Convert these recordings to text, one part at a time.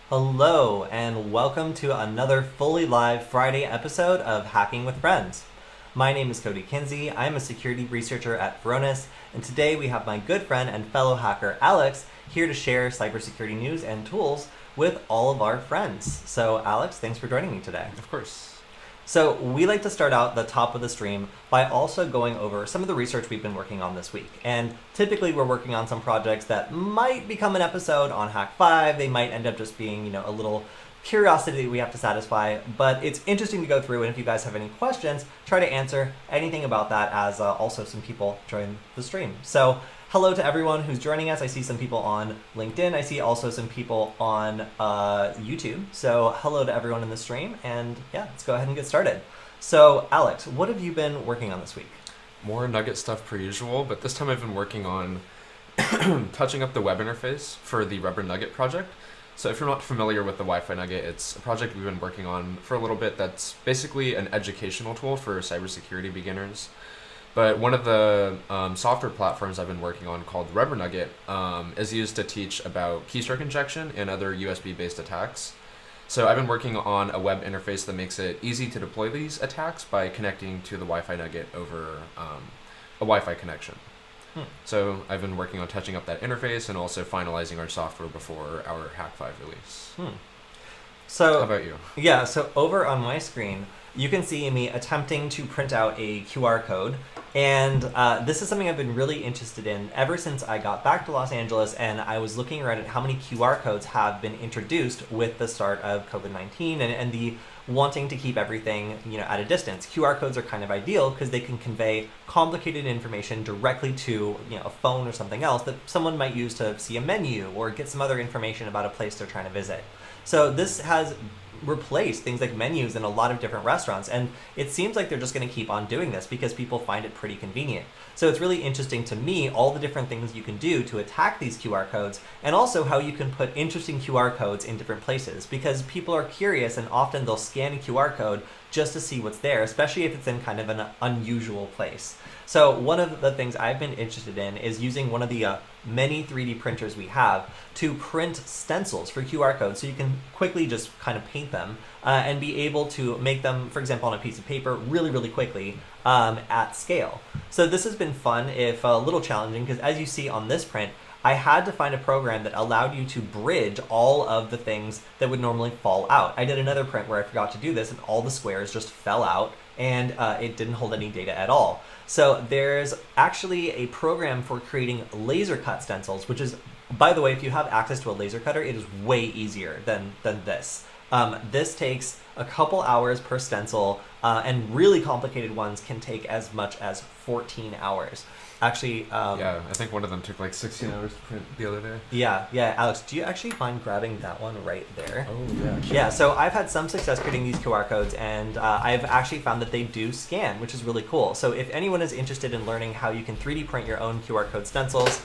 Hello, and welcome to another fully live Friday episode of Hacking with Friends. My name is Kody Kinsey. I'm a security researcher at Varonis, and today we have my good friend and fellow hacker Alex here to share cybersecurity news and tools with all of our friends. So, Alex, thanks for joining me today. Of course. So we like to start out the top of the stream by also going over some of the research we've been working on this week. And typically we're working on some projects that might become an episode on Hack 5. They might end up just being, a little curiosity that we have to satisfy. But it's interesting to go through, and if you guys have any questions, try to answer anything about that as also some people join the stream. So hello to everyone who's joining us. I see some people on LinkedIn. I see also some people on YouTube. So hello to everyone in the stream. And yeah, let's go ahead and get started. So Alex, what have you been working on this week? More Nugget stuff per usual, but this time I've been working on touching up the web interface for the Rubber Nugget project. So if you're not familiar with the Wi-Fi Nugget, it's a project we've been working on for a little bit that's basically an educational tool for cybersecurity beginners. But one of the software platforms I've been working on called Rubber Nugget is used to teach about keystroke injection and other USB-based attacks. So I've been working on a web interface that makes it easy to deploy these attacks by connecting to the Wi-Fi Nugget over a Wi-Fi connection. So I've been working on touching up that interface and also finalizing our software before our Hack 5 release. So, how about you? Yeah, so over on my screen, you can see me attempting to print out a QR code. And this is something I've been really interested in ever since I got back to Los Angeles, and I was looking around at how many QR codes have been introduced with the start of COVID-19 and the wanting to keep everything at a distance. QR codes are kind of ideal because they can convey complicated information directly to a phone or something else that someone might use to see a menu or get some other information about a place they're trying to visit. So this has replaced things like menus in a lot of different restaurants, and it seems like they're just going to keep on doing this because people find it pretty convenient. So it's really interesting to me all the different things you can do to attack these QR codes, and also how you can put interesting QR codes in different places, because people are curious and often they'll scan a QR code just to see what's there, especially if it's in kind of an unusual place. So one of the things I've been interested in is using one of the many 3D printers we have to print stencils for QR codes, so you can quickly just kind of paint them and be able to make them, for example, on a piece of paper really, really quickly at scale. So this has been fun, if a little challenging, because as you see on this print, I had to find a program that allowed you to bridge all of the things that would normally fall out. I did another print where I forgot to do this, and all the squares just fell out, and it didn't hold any data at all. So there's actually a program for creating laser cut stencils, which is, by the way, if you have access to a laser cutter, it is way easier than this. This takes a couple hours per stencil, and really complicated ones can take as much as 14 hours. Actually, Yeah, I think one of them took like 16 hours to print the other day. Yeah, Alex, do you actually mind grabbing that one right there? Oh, yeah. Sure. Yeah, so I've had some success creating these QR codes, and I've actually found that they do scan, which is really cool. So if anyone is interested in learning how you can 3D print your own QR code stencils,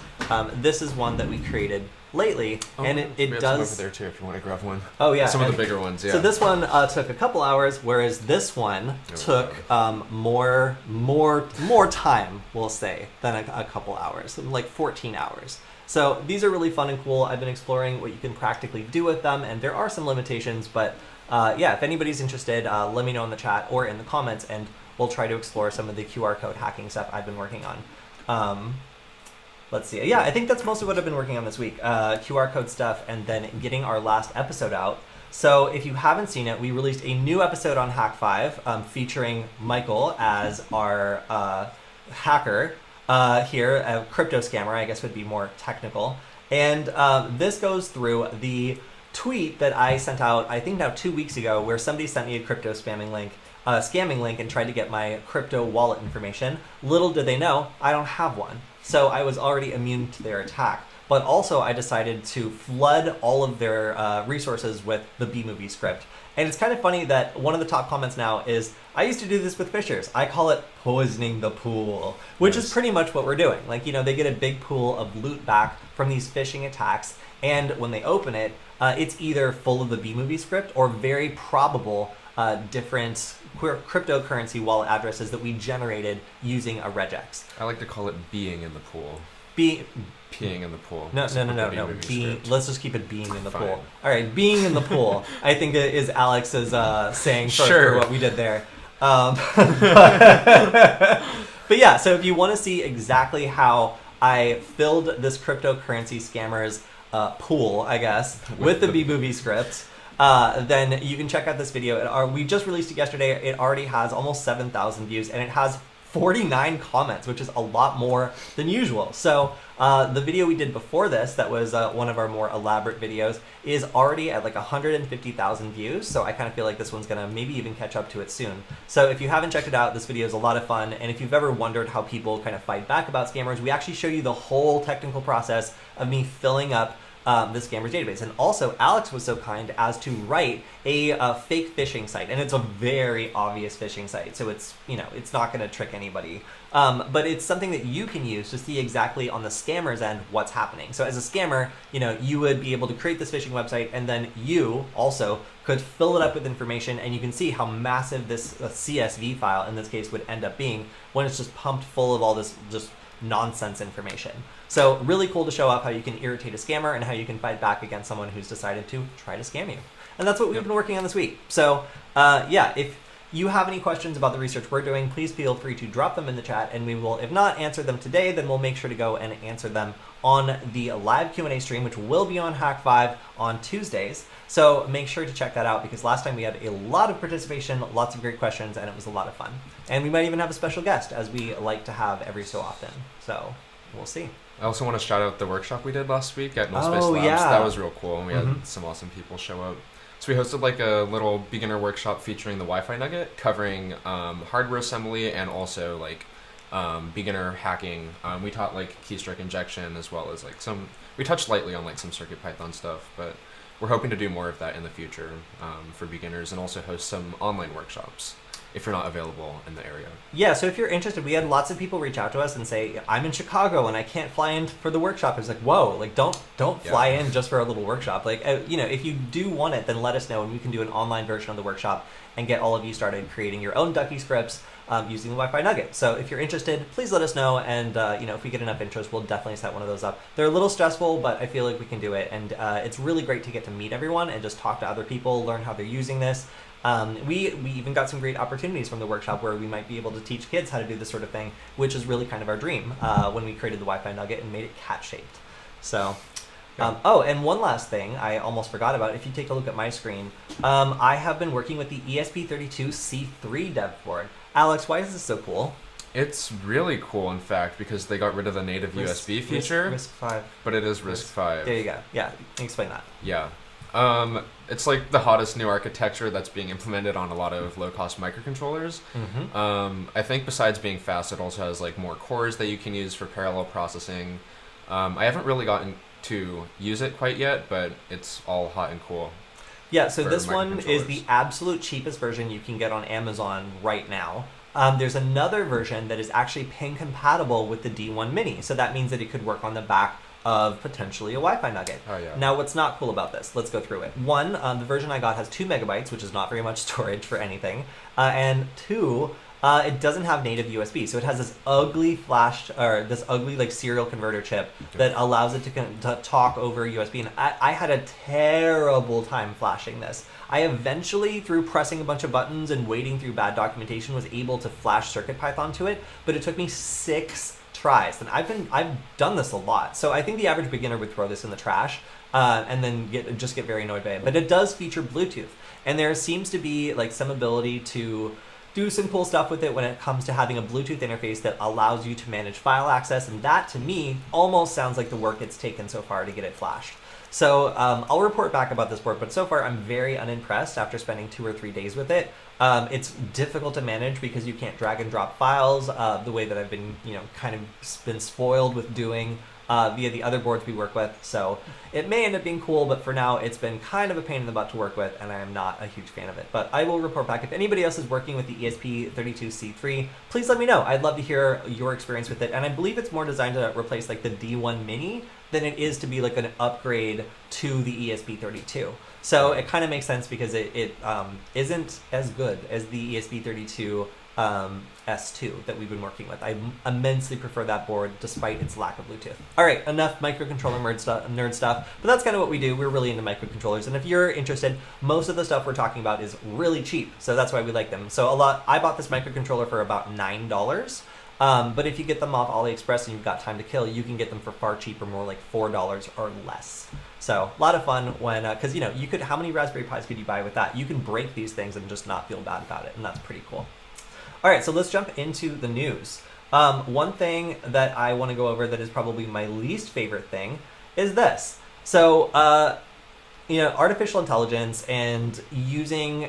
this is one that we created lately, and it we have does. some over there too if you want to grab one. Oh yeah, Some of the bigger ones, yeah. So this one took a couple hours, whereas this one took more time, we'll say, than a couple hours, like 14 hours. So these are really fun and cool. I've been exploring what you can practically do with them, and there are some limitations, but yeah, if anybody's interested, let me know in the chat or in the comments, and we'll try to explore some of the QR code hacking stuff I've been working on. Let's see. Yeah, I think that's mostly what I've been working on this week. QR code stuff, and then getting our last episode out. So if you haven't seen it, we released a new episode on Hack 5 featuring Michael as our hacker here, a crypto scammer, I guess would be more technical. And this goes through the tweet that I sent out, I think now 2 weeks ago, where somebody sent me a crypto scamming link and tried to get my crypto wallet information. Little did they know, I don't have one. So I was already immune to their attack. But also I decided to flood all of their resources with the B-movie script. And it's kind of funny that one of the top comments now is, I used to do this with phishers. I call it poisoning the pool, which is pretty much what we're doing. Like, they get a big pool of loot back from these phishing attacks. And when they open it, it's either full of the B-movie script or very probable different cryptocurrency wallet addresses that we generated using a regex. I like to call it being in the pool. Peeing in the pool. No. Movie Being. script. Let's just keep it being in the Fine. pool. All right, being in the pool. I think it is Alex's saying for, Sure. for what we did there. But yeah, so if you want to see exactly how I filled this cryptocurrency scammers pool, I guess, with the B-movie script, then you can check out this video. We just released it yesterday. It already has almost 7,000 views, and it has 49 comments, which is a lot more than usual. So the video we did before this, that was one of our more elaborate videos, is already at like 150,000 views. So I kind of feel like this one's gonna maybe even catch up to it soon. So if you haven't checked it out, this video is a lot of fun. And if you've ever wondered how people kind of fight back about scammers, we actually show you the whole technical process of me filling up the scammer's database. And also, Alex was so kind as to write a fake phishing site, and it's a very obvious phishing site, so it's, you know, it's not going to trick anybody, but it's something that you can use to see exactly on the scammer's end what's happening. So as a scammer, you know, you would be able to create this phishing website, and then you also could fill it up with information, and you can see how massive this CSV file in this case would end up being when it's just pumped full of all this just nonsense information. So really cool to show off how you can irritate a scammer and how you can fight back against someone who's decided to try to scam you. And that's what we've been working on this week. So yeah, if you have any questions about the research we're doing, please feel free to drop them in the chat, and we will, if not answer them today, then we'll make sure to go and answer them on the live Q&A stream, which will be on Hack 5 on Tuesdays. So make sure to check that out, because last time we had a lot of participation, lots of great questions, and it was a lot of fun. And we might even have a special guest, as we like to have every so often. So we'll see. I also want to shout out the workshop we did last week at Null Space Labs. Yeah. That was real cool, and we had some awesome people show up. So we hosted like a little beginner workshop featuring the Wi-Fi Nugget, covering hardware assembly and also like beginner hacking. We taught like keystroke injection, as well as like we touched lightly on like some CircuitPython stuff, but we're hoping to do more of that in the future for beginners, and also host some online workshops if you're not available in the area. Yeah, so if you're interested, we had lots of people reach out to us and say, I'm in Chicago and I can't fly in for the workshop. It's like, whoa, like don't fly in just for a little workshop. Like, you know, if you do want it, then let us know, and we can do an online version of the workshop and get all of you started creating your own Ducky scripts using the Wi-Fi Nugget. So if you're interested, please let us know, and you know, if we get enough interest, we'll definitely set one of those up. They're a little stressful, but I feel like we can do it, and it's really great to get to meet everyone and just talk to other people, learn how they're using this. We even got some great opportunities from the workshop where we might be able to teach kids how to do this sort of thing, which is really kind of our dream when we created the Wi-Fi Nugget and made it cat-shaped. So, oh, and one last thing I almost forgot about. If you take a look at my screen, I have been working with the ESP32C3 dev board. Alex, why is this so cool? It's really cool, in fact, because they got rid of the native USB feature. RISC-V. But it is RISC-V. There you go. Yeah, explain that. Yeah. It's like the hottest new architecture that's being implemented on a lot of low-cost microcontrollers. I think besides being fast, it also has like more cores that you can use for parallel processing. I haven't really gotten to use it quite yet, but it's all hot and cool. Yeah, so this one is the absolute cheapest version you can get on Amazon right now. There's another version that is actually pin compatible with the D1 Mini, so that means that it could work on the back of potentially a Wi-Fi Nugget. Oh, yeah. Now, what's not cool about this? Let's go through it. One, the version I got has 2 megabytes, which is not very much storage for anything. And two, it doesn't have native USB, so it has this ugly this ugly like serial converter chip that allows it to talk over USB. And I had a terrible time flashing this. I eventually, through pressing a bunch of buttons and wading through bad documentation, was able to flash CircuitPython to it, but it took me 6 tries, and I've done this a lot. So I think the average beginner would throw this in the trash and then just get very annoyed by it. But it does feature Bluetooth, and there seems to be like some ability to do some cool stuff with it when it comes to having a Bluetooth interface that allows you to manage file access, and that to me almost sounds like the work it's taken so far to get it flashed. So I'll report back about this board, but so far I'm very unimpressed after spending 2 or 3 days with it. It's difficult to manage because you can't drag and drop files the way that I've been, kind of been spoiled with doing via the other boards we work with. So it may end up being cool, but for now it's been kind of a pain in the butt to work with, and I am not a huge fan of it. But I will report back. If anybody else is working with the ESP32C3, please let me know. I'd love to hear your experience with it. And I believe it's more designed to replace like the D1 Mini than it is to be like an upgrade to the ESP32. So it kind of makes sense because it isn't as good as the ESP32 S2 that we've been working with. I immensely prefer that board despite its lack of Bluetooth. All right, enough microcontroller nerd stuff, but that's kind of what we do. We're really into microcontrollers, and if you're interested, most of the stuff we're talking about is really cheap, so that's why we like them. So I bought this microcontroller for about $9. But if you get them off AliExpress and you've got time to kill, you can get them for far cheaper, more like $4 or less. So a lot of fun when, because you could, how many Raspberry Pis could you buy with that? You can break these things and just not feel bad about it, and that's pretty cool. All right, so let's jump into the news. One thing that I want to go over that is probably my least favorite thing is this. So, artificial intelligence and using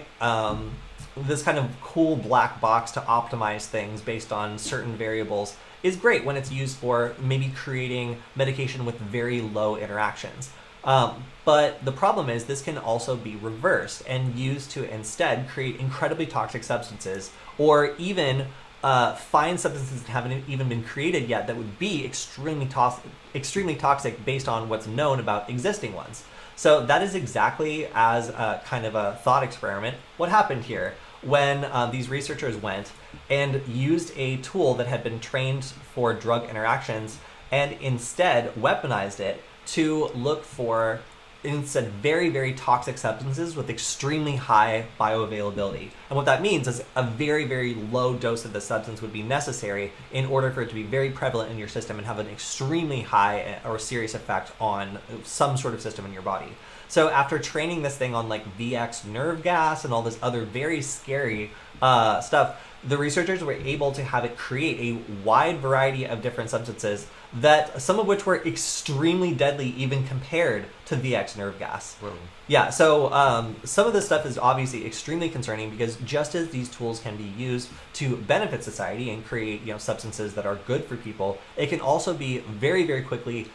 this kind of cool black box to optimize things based on certain variables is great when it's used for maybe creating medication with very low interactions. But the problem is this can also be reversed and used to instead create incredibly toxic substances, or even find substances that haven't even been created yet that would be extremely toxic based on what's known about existing ones. So that is exactly as a kind of a thought experiment what happened here when these researchers went and used a tool that had been trained for drug interactions and instead weaponized it to look for instead very, very toxic substances with extremely high bioavailability. And what that means is a very, very low dose of the substance would be necessary in order for it to be very prevalent in your system and have an extremely high or serious effect on some sort of system in your body. So after training this thing on like VX nerve gas and all this other very scary stuff, the researchers were able to have it create a wide variety of different substances that some of which were extremely deadly even compared to VX nerve gas. Whoa. Yeah, so some of this stuff is obviously extremely concerning because just as these tools can be used to benefit society and create substances that are good for people, it can also be very, very quickly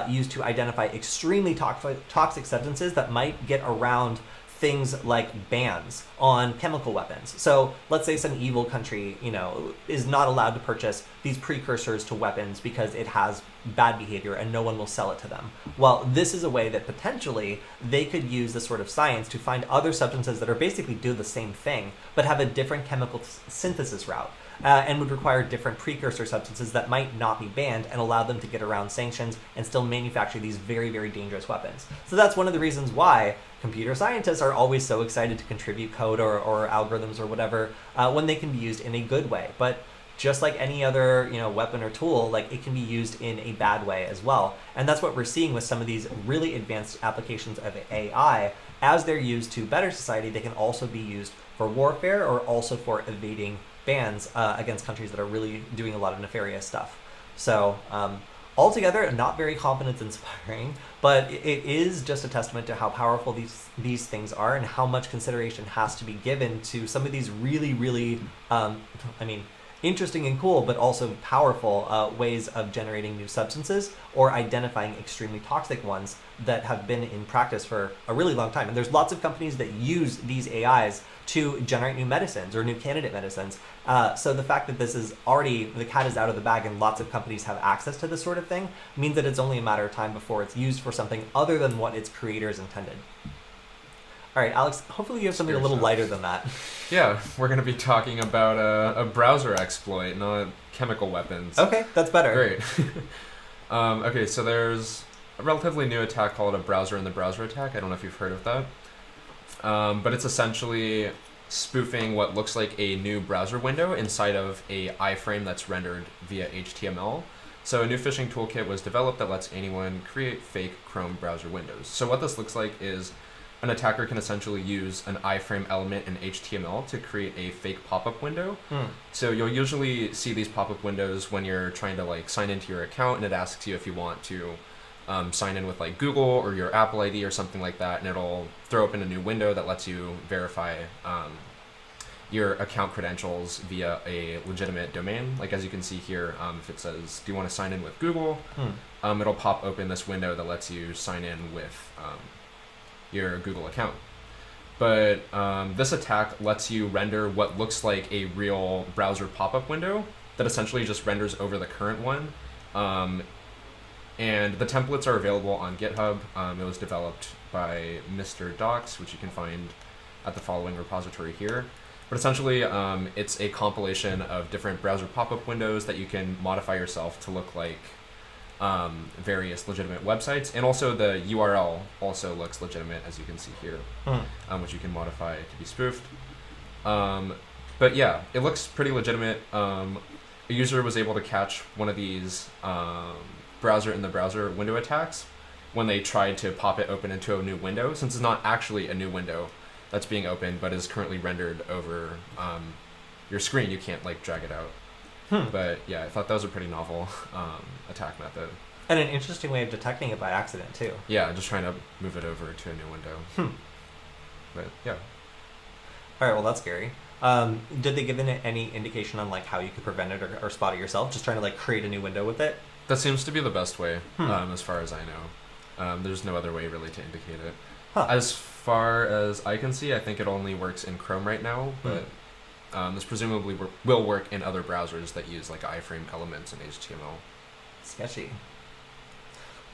used to identify extremely toxic substances that might get around things like bans on chemical weapons. So let's say some evil country, is not allowed to purchase these precursors to weapons because it has bad behavior and no one will sell it to them. Well, this is a way that potentially they could use this sort of science to find other substances that are basically do the same thing, but have a different chemical synthesis route. And would require different precursor substances that might not be banned and allow them to get around sanctions and still manufacture these very, very dangerous weapons. So that's one of the reasons why computer scientists are always so excited to contribute code or algorithms or whatever when they can be used in a good way. But just like any other weapon or tool, like it can be used in a bad way as well. And that's what we're seeing with some of these really advanced applications of AI. As they're used to better society, they can also be used for warfare or also for evading bans against countries that are really doing a lot of nefarious stuff. So altogether, not very confidence inspiring, but it is just a testament to how powerful these things are and how much consideration has to be given to some of these really, really, interesting and cool, but also powerful ways of generating new substances or identifying extremely toxic ones that have been in practice for a really long time. And there's lots of companies that use these AIs to generate new medicines or new candidate medicines. So the fact that this is already, the cat is out of the bag and lots of companies have access to this sort of thing means that it's only a matter of time before it's used for something other than what its creators intended. All right, Alex, hopefully you have something a little lighter than that. Yeah, we're going to be talking about a browser exploit, not chemical weapons. Okay, that's better. Great. Okay, so there's a relatively new attack called a browser in the browser attack. I don't know if you've heard of that. But it's essentially spoofing what looks like a new browser window inside of a iframe that's rendered via HTML. So a new phishing toolkit was developed that lets anyone create fake Chrome browser windows. So what this looks like is an attacker can essentially use an iframe element in HTML to create a fake pop-up window. So you'll usually see these pop-up windows when you're trying to sign into your account, and it asks you if you want to sign in with Google or your Apple ID or something like that, and it'll throw open a new window that lets you verify your account credentials via a legitimate domain. Like as you can see here, if it says, do you want to sign in with Google? It'll pop open this window that lets you sign in with your Google account. But this attack lets you render what looks like a real browser pop-up window that essentially just renders over the current one. And the templates are available on GitHub. It was developed by Mr. Docs, which you can find at the following repository here. But essentially, it's a compilation of different browser pop-up windows that you can modify yourself to look like various legitimate websites, and also the URL also looks legitimate, as you can see here, which you can modify to be spoofed. But yeah, it looks pretty legitimate. A user was able to catch one of these browser window attacks when they tried to pop it open into a new window, since it's not actually a new window that's being opened, but is currently rendered over your screen. You can't like drag it out. But yeah, I thought that was a pretty novel attack method. And an interesting way of detecting it by accident too. Yeah, just trying to move it over to a new window. But yeah. All right, well that's scary. Did they give it any indication on like how you could prevent it or spot it yourself? Just trying to like create a new window with it? That seems to be the best way, as far as I know. There's no other way really to indicate it. As far as I can see, I think it only works in Chrome right now, but this presumably will work in other browsers that use like iframe elements and HTML. Sketchy.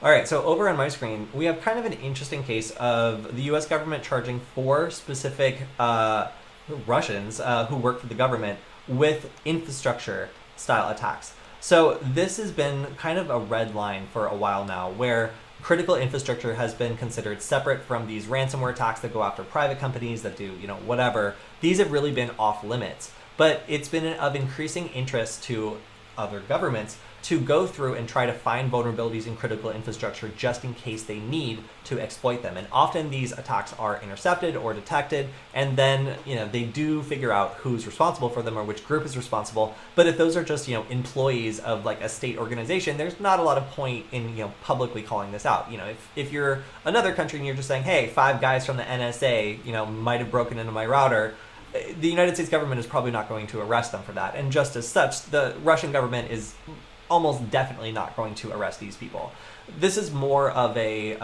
All right, so over on my screen, we have kind of an interesting case of the U.S. government charging 4 specific Russians who work for the government with infrastructure-style attacks. So this has been kind of a red line for a while now, where critical infrastructure has been considered separate from these ransomware attacks that go after private companies that do, whatever. These have really been off limits, but it's been of increasing interest to other governments to go through and try to find vulnerabilities in critical infrastructure just in case they need to exploit them. And often these attacks are intercepted or detected, and then they do figure out who's responsible for them or which group is responsible. But if those are just employees of like a state organization, there's not a lot of point in publicly calling this out. If you're another country and you're just saying, hey, 5 guys from the NSA might have broken into my router, the United States government is probably not going to arrest them for that. And just as such, the Russian government is almost definitely not going to arrest these people. This is more of a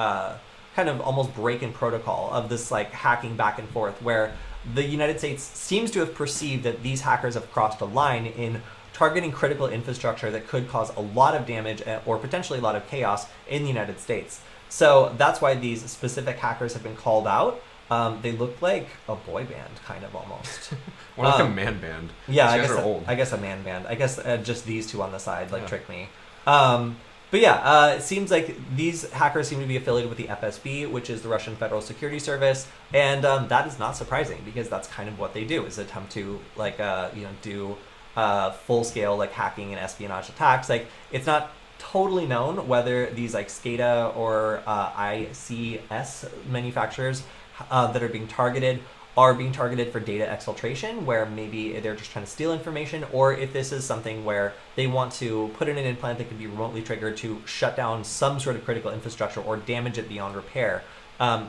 kind of almost break-in protocol of this like hacking back and forth, where the United States seems to have perceived that these hackers have crossed a line in targeting critical infrastructure that could cause a lot of damage or potentially a lot of chaos in the United States. So that's why these specific hackers have been called out. They look like a boy band, kind of almost. More like a man band. Yeah, I guess a man band. I guess just these two on the side trick me. But yeah, it seems like these hackers seem to be affiliated with the FSB, which is the Russian Federal Security Service, and that is not surprising because that's kind of what they do, is attempt to do full-scale hacking and espionage attacks. It's not totally known whether these SCADA or ICS manufacturers that are being targeted for data exfiltration, where maybe they're just trying to steal information, or if this is something where they want to put in an implant that can be remotely triggered to shut down some sort of critical infrastructure or damage it beyond repair.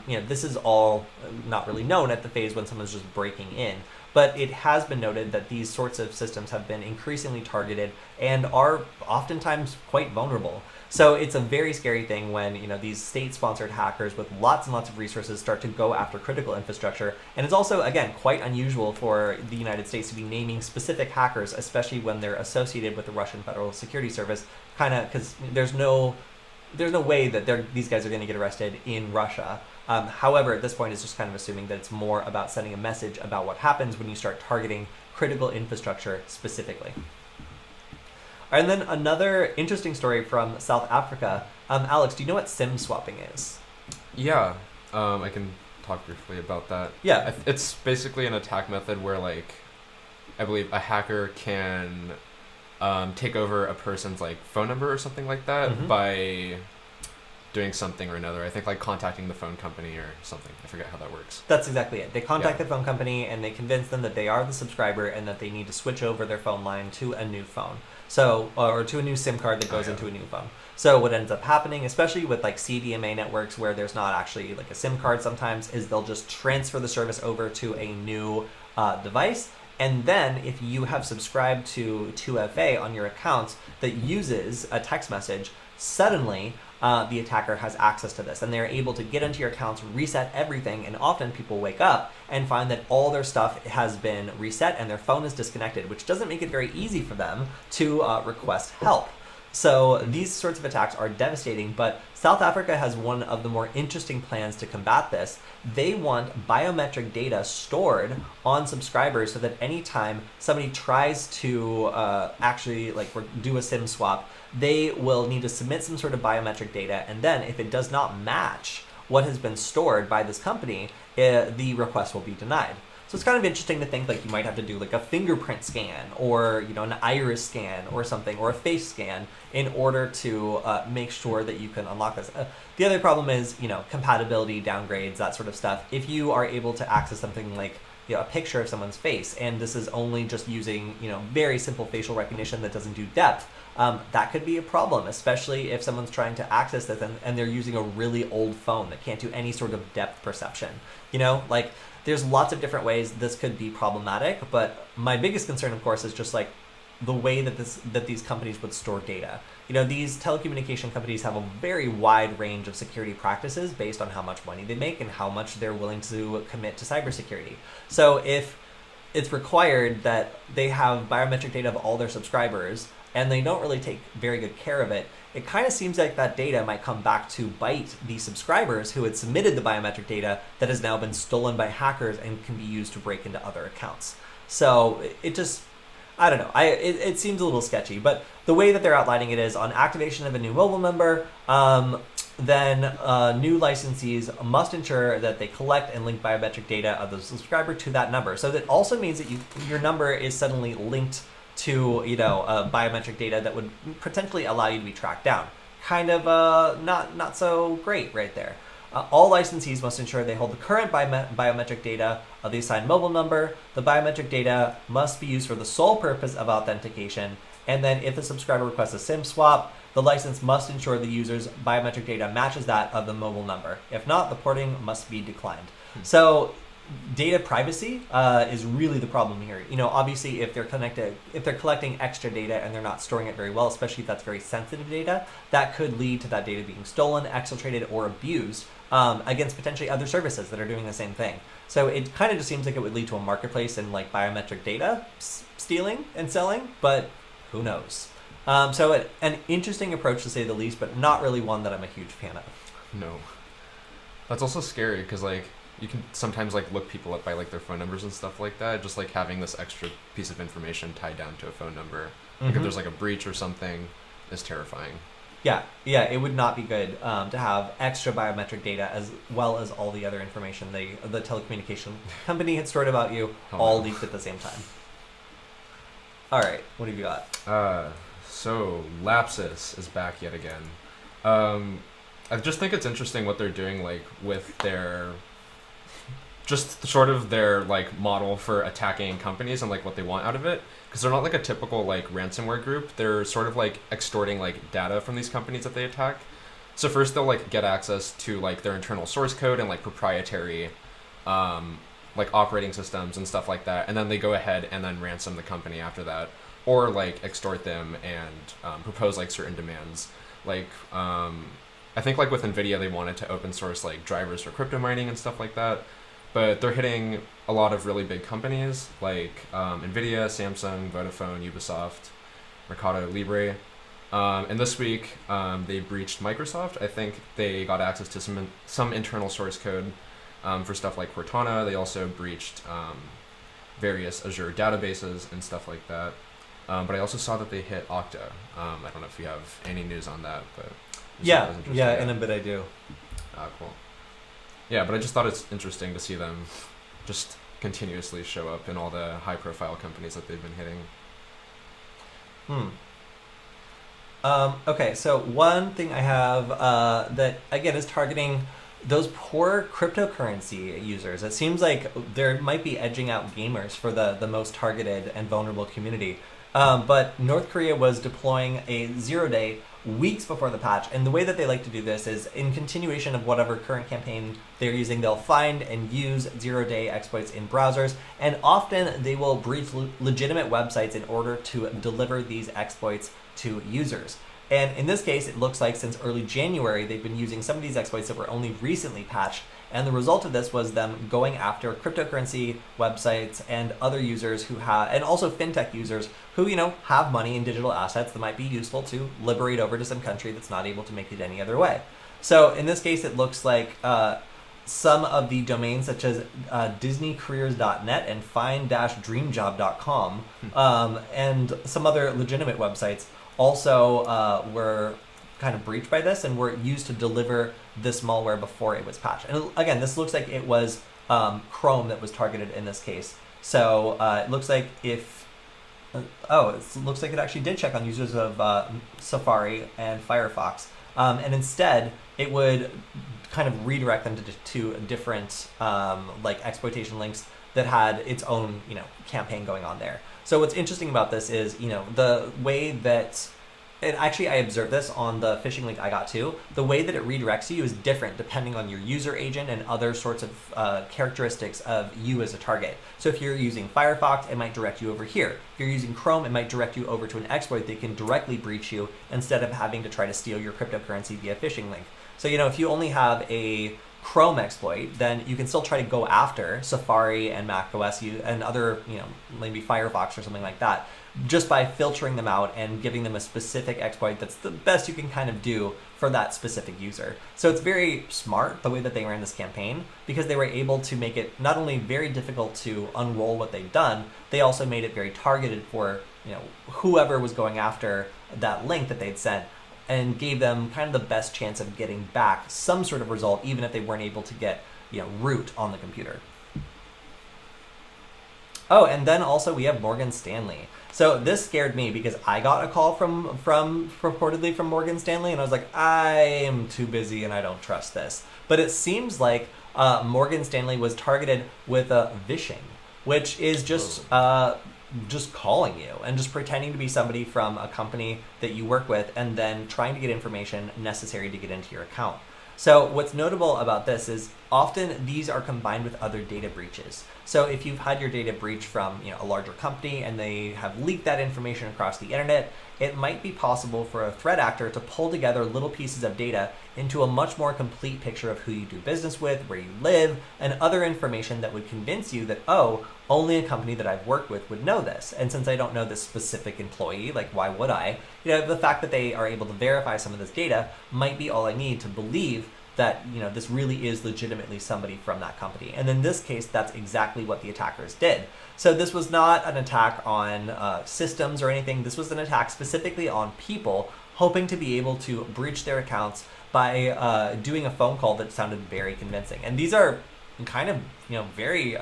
This is all not really known at the phase when someone's just breaking in. But it has been noted that these sorts of systems have been increasingly targeted and are oftentimes quite vulnerable. So it's a very scary thing when these state-sponsored hackers with lots and lots of resources start to go after critical infrastructure. And it's also, again, quite unusual for the United States to be naming specific hackers, especially when they're associated with the Russian Federal Security Service, kind of because there's no way that these guys are going to get arrested in Russia. However, at this point, it's just kind of assuming that it's more about sending a message about what happens when you start targeting critical infrastructure specifically. And then another interesting story from South Africa. Alex, do you know what SIM swapping is? Yeah, I can talk briefly about that. Yeah. It's basically an attack method where, I believe a hacker can take over a person's phone number or something like that by doing something or another. I think contacting the phone company or something. I forget how that works. That's exactly it. They contact the phone company and they convince them that they are the subscriber and that they need to switch over their phone line to a new phone. So, or to a new SIM card that goes into a new phone. So what ends up happening, especially with CDMA networks where there's not actually a SIM card sometimes, is they'll just transfer the service over to a new device. And then if you have subscribed to 2FA on your account that uses a text message, suddenly the attacker has access to this and they're able to get into your accounts, reset everything, and often people wake up and find that all their stuff has been reset and their phone is disconnected, which doesn't make it very easy for them to request help. So these sorts of attacks are devastating, but South Africa has one of the more interesting plans to combat this. They want biometric data stored on subscribers so that anytime somebody tries to actually do a SIM swap, they will need to submit some sort of biometric data, and then if it does not match what has been stored by this company, the request will be denied. So it's kind of interesting to think like you might have to do like a fingerprint scan or an iris scan or something, or a face scan in order to make sure that you can unlock this. The other problem is compatibility downgrades, that sort of stuff. If you are able to access something like a picture of someone's face, and this is only just using very simple facial recognition that doesn't do depth, that could be a problem, especially if someone's trying to access this and they're using a really old phone that can't do any sort of depth perception. There's lots of different ways this could be problematic, but my biggest concern, of course, is just like the way that these companies would store data. These telecommunication companies have a very wide range of security practices based on how much money they make and how much they're willing to commit to cybersecurity. So if it's required that they have biometric data of all their subscribers and they don't really take very good care of it, it kind of seems like that data might come back to bite the subscribers who had submitted the biometric data that has now been stolen by hackers and can be used to break into other accounts. So it just, I don't know, it seems a little sketchy, but the way that they're outlining it is on activation of a new mobile number, then new licensees must ensure that they collect and link biometric data of the subscriber to that number. So that also means that your number is suddenly linked to biometric data that would potentially allow you to be tracked down. Kind of not so great right there. All licensees must ensure they hold the current biometric data of the assigned mobile number. The biometric data must be used for the sole purpose of authentication. And then if the subscriber requests a SIM swap, the license must ensure the user's biometric data matches that of the mobile number. If not, the porting must be declined. So data privacy is really the problem here. Obviously, if they're collecting extra data and they're not storing it very well, especially if that's very sensitive data, that could lead to that data being stolen, exfiltrated, or abused against potentially other services that are doing the same thing. So it kind of just seems like it would lead to a marketplace in like biometric data stealing and selling, but who knows? So an interesting approach to say the least, but not really one that I'm a huge fan of. No, that's also scary because you can sometimes look people up by their phone numbers and stuff like that. Just having this extra piece of information tied down to a phone number, if there's a breach or something, is terrifying. Yeah, it would not be good to have extra biometric data as well as all the other information the telecommunication company had stored about you, leaked at the same time. All right, what have you got? So LAPSUS is back yet again. I just think it's interesting what they're doing with their just sort of their model for attacking companies and what they want out of it, because they're not a typical ransomware group. They're sort of extorting data from these companies that they attack. So first they'll get access to their internal source code and proprietary operating systems and stuff like that, and then they go ahead and then ransom the company after that, or extort them and propose certain demands. I think with NVIDIA they wanted to open source drivers for crypto mining and stuff like that. But they're hitting a lot of really big companies NVIDIA, Samsung, Vodafone, Ubisoft, Mercado Libre. And this week, they breached Microsoft. I think they got access to some internal source code for stuff like Cortana. They also breached various Azure databases and stuff like that. But I also saw that they hit Okta. I don't know if you have any news on that, but yeah, in a bit I do. Cool. Yeah, but I just thought it's interesting to see them just continuously show up in all the high-profile companies that they've been hitting. Okay, so one thing I have that, again, is targeting those poor cryptocurrency users. It seems like there might be edging out gamers for the most targeted and vulnerable community. But North Korea was deploying a 0-day weeks before the patch, and the way that they like to do this is in continuation of whatever current campaign they're using, they'll find and use 0-day exploits in browsers, and often they will breach legitimate websites in order to deliver these exploits to users. And in this case, it looks like since early January, they've been using some of these exploits that were only recently patched, And the result of this was them going after cryptocurrency websites and other users who have, and also fintech users who, have money in digital assets that might be useful to liberate over to some country that's not able to make it any other way. So in this case, it looks like some of the domains such as disneycareers.net and fine-dreamjob.com and some other legitimate websites also were kind of breached by this and were used to deliver this malware before it was patched. And again, this looks like it was Chrome that was targeted in this case. So it looks like it looks like it actually did check on users of Safari and Firefox. And instead, it would kind of redirect them to different exploitation links that had its own campaign going on there. So what's interesting about this is the way that, and actually I observed this on the phishing link I got too, the way that it redirects you is different depending on your user agent and other sorts of characteristics of you as a target. So if you're using Firefox, it might direct you over here. If you're using Chrome, it might direct you over to an exploit that can directly breach you instead of having to try to steal your cryptocurrency via phishing link. So if you only have a Chrome exploit, then you can still try to go after Safari and macOS and other, maybe Firefox or something like that, just by filtering them out and giving them a specific exploit that's the best you can kind of do for that specific user. So it's very smart the way that they ran this campaign, because they were able to make it not only very difficult to unroll what they've done, they also made it very targeted for whoever was going after that link that they'd sent, and gave them kind of the best chance of getting back some sort of result, even if they weren't able to get root on the computer. Oh, and then also we have Morgan Stanley. So this scared me because I got a call from purportedly from Morgan Stanley, and I was like, I am too busy and I don't trust this. But it seems like Morgan Stanley was targeted with a phishing, which is just calling you and just pretending to be somebody from a company that you work with and then trying to get information necessary to get into your account. So what's notable about this is often these are combined with other data breaches. So if you've had your data breached from a larger company and they have leaked that information across the internet, it might be possible for a threat actor to pull together little pieces of data into a much more complete picture of who you do business with, where you live, and other information that would convince you that, oh, only a company that I've worked with would know this. And since I don't know this specific employee, why would I? The fact that they are able to verify some of this data might be all I need to believe that this really is legitimately somebody from that company. And in this case, that's exactly what the attackers did. So this was not an attack on systems or anything. This was an attack specifically on people, hoping to be able to breach their accounts by doing a phone call that sounded very convincing. And these are kind of very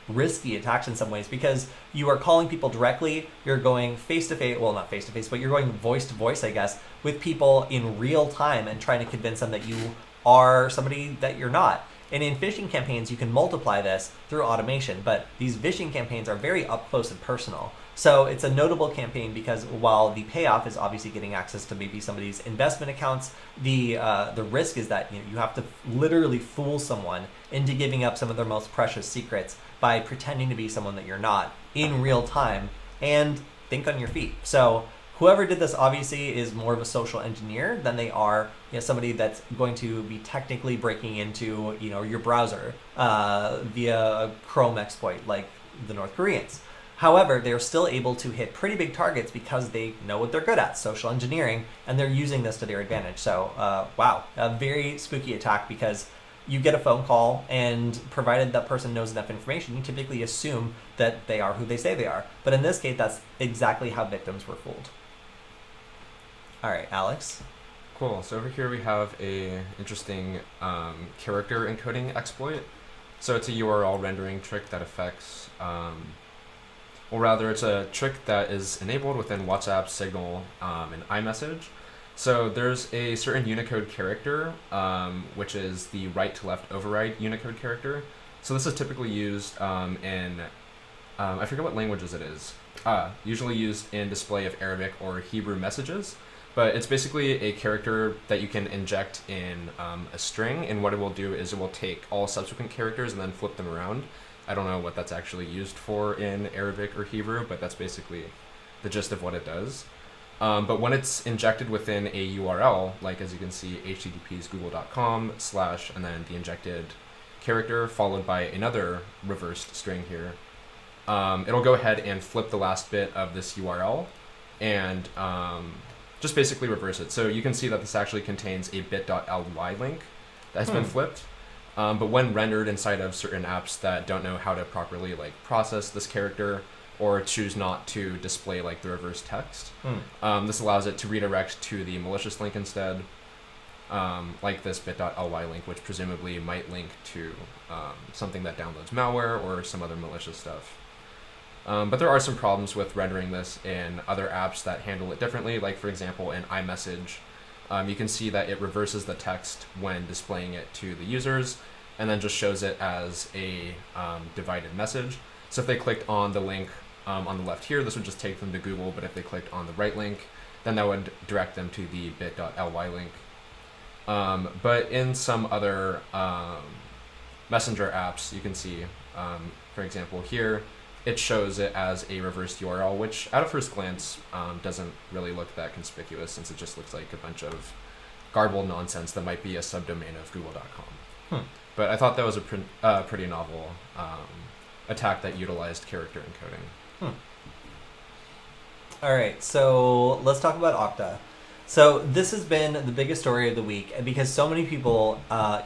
risky attacks in some ways, because you are calling people directly, you're going face to face, well, not face to face, but you're going voice to voice, I guess, with people in real time and trying to convince them that you are somebody that you're not. And in phishing campaigns, you can multiply this through automation, but these phishing campaigns are very up close and personal. So it's a notable campaign because while the payoff is obviously getting access to maybe somebody's investment accounts, the risk is that you have to literally fool someone into giving up some of their most precious secrets by pretending to be someone that you're not in real time, and think on your feet. So whoever did this obviously is more of a social engineer than they are somebody that's going to be technically breaking into your browser via a Chrome exploit like the North Koreans. However, they're still able to hit pretty big targets because they know what they're good at, social engineering, and they're using this to their advantage. So, wow, a very spooky attack, because you get a phone call, and provided that person knows enough information, you typically assume that they are who they say they are. But in this case, that's exactly how victims were fooled. All right, Alex. Cool. So over here we have a interesting character encoding exploit. So it's a URL rendering trick that affects, it's a trick that is enabled within WhatsApp, Signal, and iMessage. So there's a certain Unicode character, which is the right to left override Unicode character. So this is typically used in, I forget what languages it is, usually used in display of Arabic or Hebrew messages. But it's basically a character that you can inject in a string, and what it will do is it will take all subsequent characters and then flip them around. I don't know what that's actually used for in Arabic or Hebrew, but that's basically the gist of what it does. But when it's injected within a URL, like as you can see, https google.com / and then the injected character followed by another reversed string here, it'll go ahead and flip the last bit of this URL and just basically reverse it. So you can see that this actually contains a bit.ly link that has been flipped. But when rendered inside of certain apps that don't know how to properly like process this character or choose not to display like the reverse text, this allows it to redirect to the malicious link instead, like this bit.ly link, which presumably might link to something that downloads malware or some other malicious stuff. But there are some problems with rendering this in other apps that handle it differently. Like for example, in iMessage, you can see that it reverses the text when displaying it to the users and then just shows it as a divided message. So if they clicked on the link on the left here, this would just take them to Google, but if they clicked on the right link, then that would direct them to the bit.ly link. But in some other messenger apps, you can see, for example, here, it shows it as a reversed URL, which at a first glance doesn't really look that conspicuous, since it just looks like a bunch of garbled nonsense that might be a subdomain of google.com. But I thought that was a pretty novel attack that utilized character encoding. All right, so let's talk about Okta. So this has been the biggest story of the week because so many people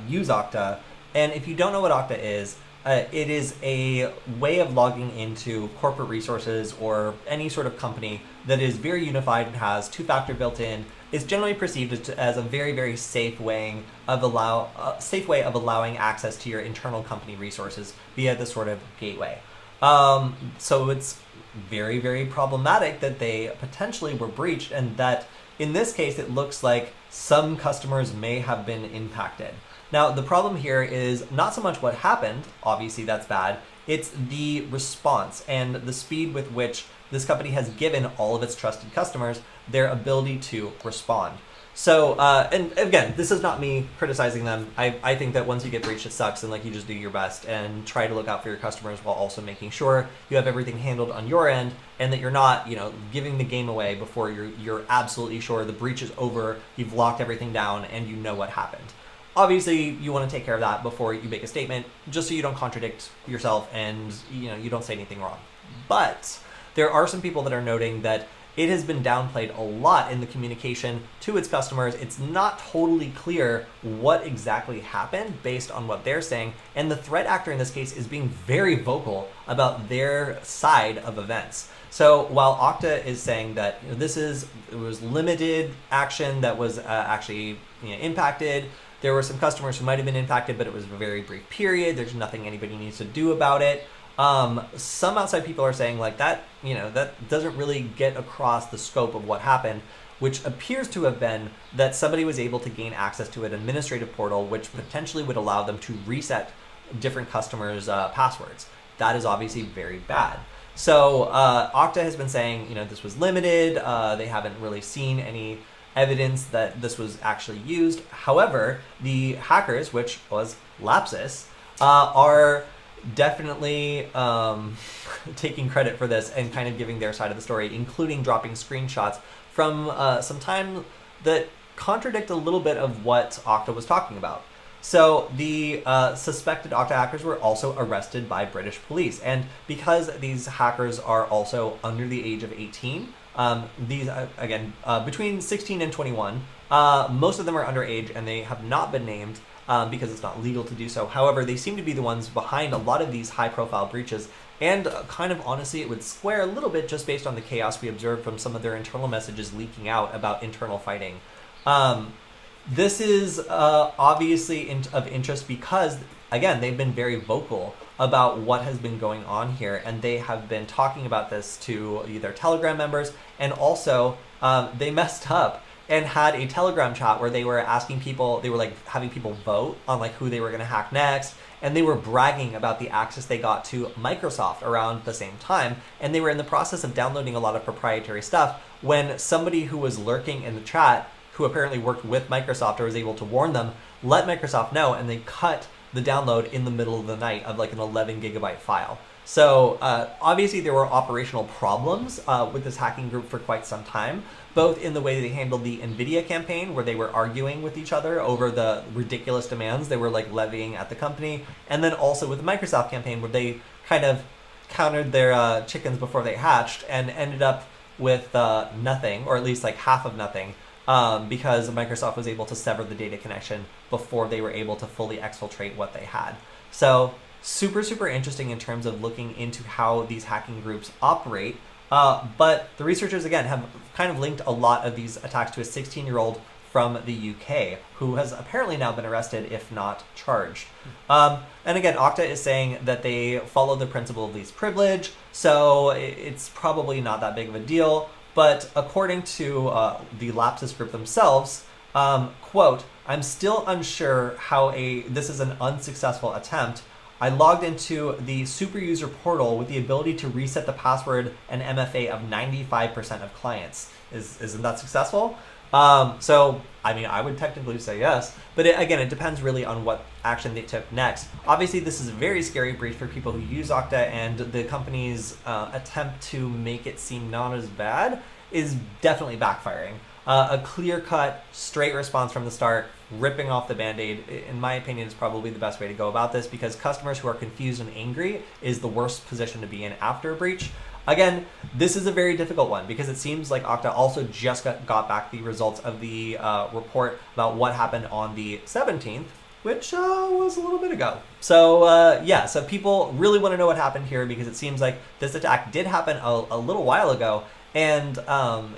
use Okta, and if you don't know what Okta is, it is a way of logging into corporate resources or any sort of company that is very unified and has two-factor built in. It's generally perceived as a very, very safe way of allowing access to your internal company resources via this sort of gateway. So it's very, very problematic that they potentially were breached, and that in this case, it looks like some customers may have been impacted. Now, the problem here is not so much what happened, obviously that's bad, it's the response and the speed with which this company has given all of its trusted customers their ability to respond. So, and again, this is not me criticizing them. I think that once you get breached, it sucks, and like you just do your best and try to look out for your customers while also making sure you have everything handled on your end and that you're not, giving the game away before you're absolutely sure the breach is over, you've locked everything down, and you know what happened. Obviously, you want to take care of that before you make a statement, just so you don't contradict yourself and you don't say anything wrong. But there are some people that are noting that it has been downplayed a lot in the communication to its customers. It's not totally clear what exactly happened based on what they're saying, and the threat actor in this case is being very vocal about their side of events. So while Okta is saying that it was limited action that was actually impacted, there were some customers who might have been impacted, but it was a very brief period. There's nothing anybody needs to do about it. Some outside people are saying like that, that doesn't really get across the scope of what happened, which appears to have been that somebody was able to gain access to an administrative portal, which potentially would allow them to reset different customers' passwords. That is obviously very bad. So Okta has been saying, this was limited. They haven't really seen any evidence that this was actually used. However, the hackers, which was LAPSUS, are definitely taking credit for this and kind of giving their side of the story, including dropping screenshots from some time that contradict a little bit of what Okta was talking about. So the suspected Okta hackers were also arrested by British police, and because these hackers are also under the age of 18, these between 16 and 21, most of them are underage and they have not been named because it's not legal to do so. However, they seem to be the ones behind a lot of these high-profile breaches, and kind of honestly, it would square a little bit just based on the chaos we observed from some of their internal messages leaking out about internal fighting. This is obviously of interest because, again, they've been very vocal about what has been going on here, and they have been talking about this to their Telegram members, and also they messed up and had a Telegram chat where they were asking people, they were like having people vote on like who they were going to hack next, and they were bragging about the access they got to Microsoft around the same time, and they were in the process of downloading a lot of proprietary stuff when somebody who was lurking in the chat, who apparently worked with Microsoft or was able to warn them, let Microsoft know, and they cut the download in the middle of the night of like an 11 gigabyte file. So obviously there were operational problems with this hacking group for quite some time, both in the way they handled the NVIDIA campaign, where they were arguing with each other over the ridiculous demands they were like levying at the company, and then also with the Microsoft campaign, where they kind of countered their chickens before they hatched and ended up with nothing, or at least like half of nothing, because Microsoft was able to sever the data connection before they were able to fully exfiltrate what they had. So super, super interesting in terms of looking into how these hacking groups operate. But the researchers, again, have kind of linked a lot of these attacks to a 16-year-old from the UK who has apparently now been arrested, if not charged. And again, Okta is saying that they follow the principle of least privilege, so it's probably not that big of a deal. But according to the LAPSUS group themselves, quote, "I'm still unsure how this is an unsuccessful attempt. I logged into the super user portal with the ability to reset the password and MFA of 95% of clients." Isn't that successful? So, I mean, I would technically say yes, but again, it depends really on what action they took next. Obviously, this is a very scary breach for people who use Okta, and the company's attempt to make it seem not as bad is definitely backfiring. A clear-cut, straight response from the start, ripping off the Band-Aid, in my opinion, is probably the best way to go about this, because customers who are confused and angry is the worst position to be in after a breach. Again, this is a very difficult one because it seems like Okta also just got back the results of the report about what happened on the 17th, which was a little bit ago. So yeah, so people really want to know what happened here because it seems like this attack did happen a little while ago, and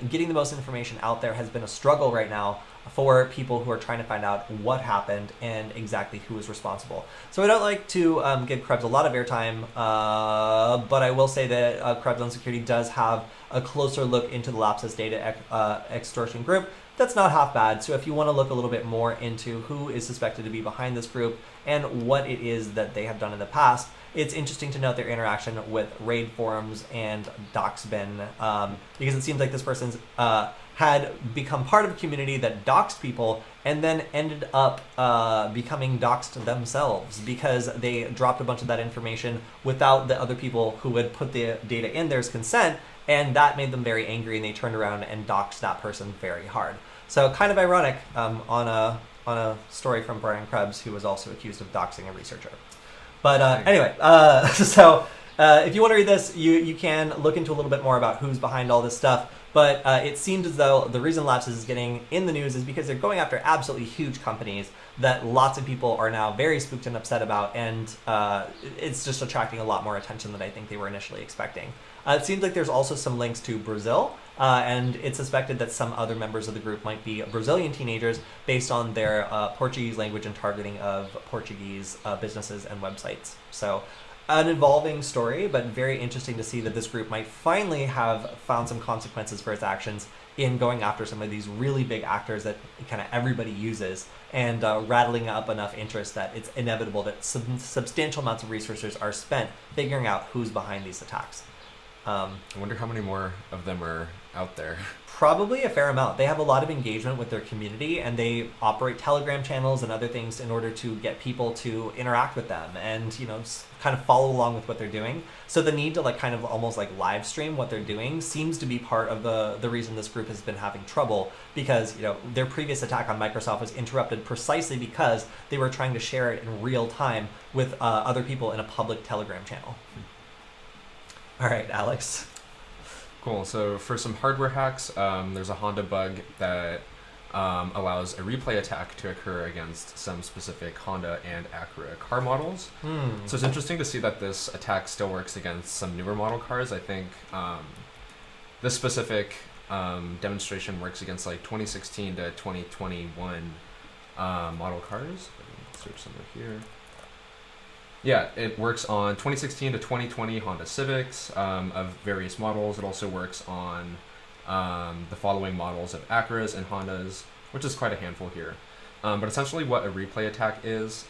getting the most information out there has been a struggle right now for people who are trying to find out what happened and exactly who is responsible. So I don't like to give Krebs a lot of airtime, but I will say that Krebs on Security does have a closer look into the LAPSUS data extortion group. That's not half bad. So if you want to look a little bit more into who is suspected to be behind this group and what it is that they have done in the past, it's interesting to note their interaction with raid forums and doxbin, because it seems like this person's had become part of a community that doxed people and then ended up becoming doxed themselves because they dropped a bunch of that information without the other people who had put the data in their's consent, and that made them very angry, and they turned around and doxed that person very hard. So kind of ironic on a story from Brian Krebs, who was also accused of doxing a researcher. But anyway, so if you want to read this, you can look into a little bit more about who's behind all this stuff. But it seems as though the reason LAPSUS is getting in the news is because they're going after absolutely huge companies that lots of people are now very spooked and upset about, and it's just attracting a lot more attention than I think they were initially expecting. It seems like there's also some links to Brazil, and it's suspected that some other members of the group might be Brazilian teenagers based on their Portuguese language and targeting of Portuguese businesses and websites. So an evolving story, but very interesting to see that this group might finally have found some consequences for its actions in going after some of these really big actors that kind of everybody uses, and rattling up enough interest that it's inevitable that substantial amounts of resources are spent figuring out who's behind these attacks. I wonder how many more of them are out there. Probably a fair amount. They have a lot of engagement with their community, and they operate Telegram channels and other things in order to get people to interact with them and, you know, kind of follow along with what they're doing. So the need to like kind of almost like live stream what they're doing seems to be part of the reason this group has been having trouble, because, you know, their previous attack on Microsoft was interrupted precisely because they were trying to share it in real time with other people in a public Telegram channel. All right, Alex. Cool. So for some hardware hacks, there's a Honda bug that allows a replay attack to occur against some specific Honda and Acura car models. So it's interesting to see that this attack still works against some newer model cars. I think this specific demonstration works against like 2016 to 2021 model cars. Let me search somewhere here. Yeah, it works on 2016 to 2020 Honda Civics of various models. It also works on the following models of Acuras and Hondas, which is quite a handful here. But essentially what a replay attack is,